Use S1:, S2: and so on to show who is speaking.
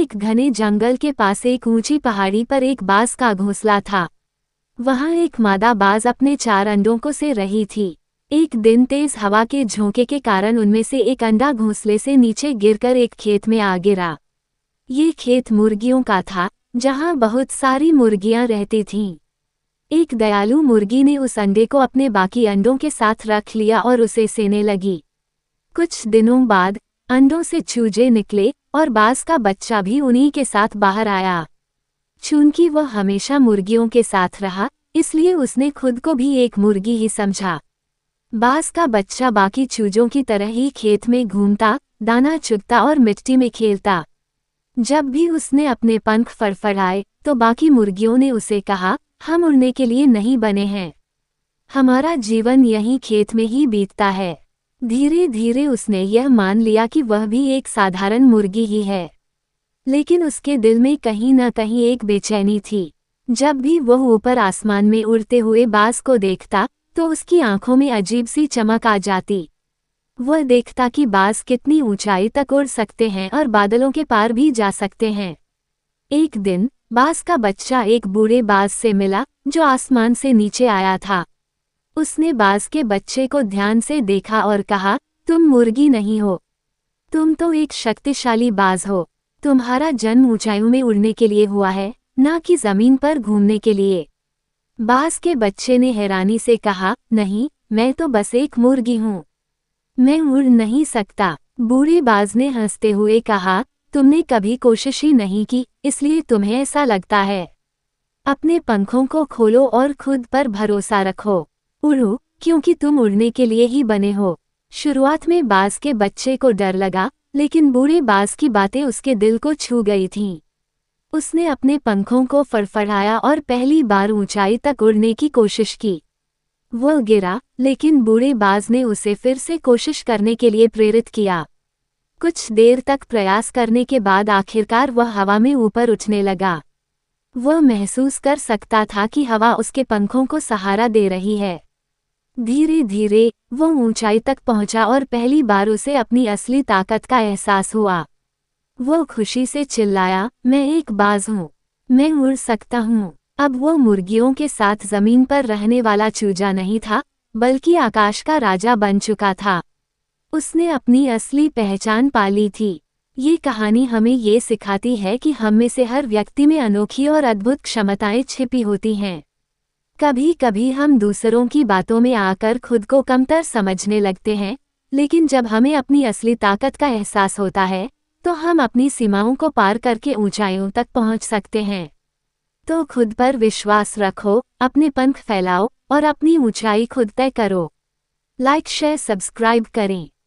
S1: एक घने जंगल के पास एक ऊंची पहाड़ी पर एक बाज का घोंसला था। वहां एक मादा बाज अपने 4 अंडों को से रही थी। एक दिन तेज हवा के झोंके के कारण उनमें से एक अंडा घोंसले से नीचे गिरकर एक खेत में आ गिरा। ये खेत मुर्गियों का था, जहां बहुत सारी मुर्गियां रहती थीं। एक दयालु मुर्गी ने उस अंडे को अपने बाकी अंडों के साथ रख लिया और उसे सेने लगी। कुछ दिनों बाद अंडों से चूजे निकले और बाज का बच्चा भी उन्हीं के साथ बाहर आया। चूंकि वह हमेशा मुर्गियों के साथ रहा, इसलिए उसने खुद को भी एक मुर्गी ही समझा। बाज का बच्चा बाकी चूजों की तरह ही खेत में घूमता, दाना चुगता और मिट्टी में खेलता। जब भी उसने अपने पंख फड़फड़ाए तो बाकी मुर्गियों ने उसे कहा, हम उड़ने के लिए नहीं बने हैं। हमारा जीवन यहीं खेत में ही बीतता है। धीरे धीरे उसने यह मान लिया कि वह भी एक साधारण मुर्गी ही है। लेकिन उसके दिल में कहीं न कहीं एक बेचैनी थी। जब भी वह ऊपर आसमान में उड़ते हुए बाज को देखता तो उसकी आंखों में अजीब सी चमक आ जाती। वह देखता कि बाज कितनी ऊंचाई तक उड़ सकते हैं और बादलों के पार भी जा सकते हैं। एक दिन बाज का बच्चा एक बूढ़े बाज से मिला जो आसमान से नीचे आया था। उसने बाज के बच्चे को ध्यान से देखा और कहा, तुम मुर्गी नहीं हो, तुम तो एक शक्तिशाली बाज हो। तुम्हारा जन्म ऊंचाइयों में उड़ने के लिए हुआ है, ना कि जमीन पर घूमने के लिए। बाज के बच्चे ने हैरानी से कहा, नहीं, मैं तो बस एक मुर्गी हूँ, मैं उड़ नहीं सकता। बूढ़े बाज ने हंसते हुए कहा, तुमने कभी कोशिश ही नहीं की, इसलिए तुम्हें ऐसा लगता है। अपने पंखों को खोलो और खुद पर भरोसा रखो। उड़ो, क्योंकि तुम उड़ने के लिए ही बने हो। शुरुआत में बाज के बच्चे को डर लगा, लेकिन बूढ़े बाज की बातें उसके दिल को छू गई थीं। उसने अपने पंखों को फड़फड़ाया और पहली बार ऊंचाई तक उड़ने की कोशिश की। वह गिरा, लेकिन बूढ़े बाज ने उसे फिर से कोशिश करने के लिए प्रेरित किया। कुछ देर तक प्रयास करने के बाद आखिरकार वह हवा में ऊपर उठने लगा। वह महसूस कर सकता था कि हवा उसके पंखों को सहारा दे रही है। धीरे धीरे वह ऊंचाई तक पहुंचा और पहली बार उसे अपनी असली ताकत का एहसास हुआ। वह खुशी से चिल्लाया, मैं एक बाज हूँ, मैं उड़ सकता हूँ। अब वह मुर्गियों के साथ जमीन पर रहने वाला चूजा नहीं था, बल्कि आकाश का राजा बन चुका था। उसने अपनी असली पहचान पा ली थी। ये कहानी हमें ये सिखाती है कि हम में से हर व्यक्ति में अनोखी और अद्भुत क्षमताएं छिपी होती हैं। कभी कभी हम दूसरों की बातों में आकर खुद को कमतर समझने लगते हैं, लेकिन जब हमें अपनी असली ताकत का एहसास होता है तो हम अपनी सीमाओं को पार करके ऊंचाइयों तक पहुंच सकते हैं। तो खुद पर विश्वास रखो, अपने पंख फैलाओ और अपनी ऊंचाई खुद तय करो। लाइक, शेयर, सब्सक्राइब करें।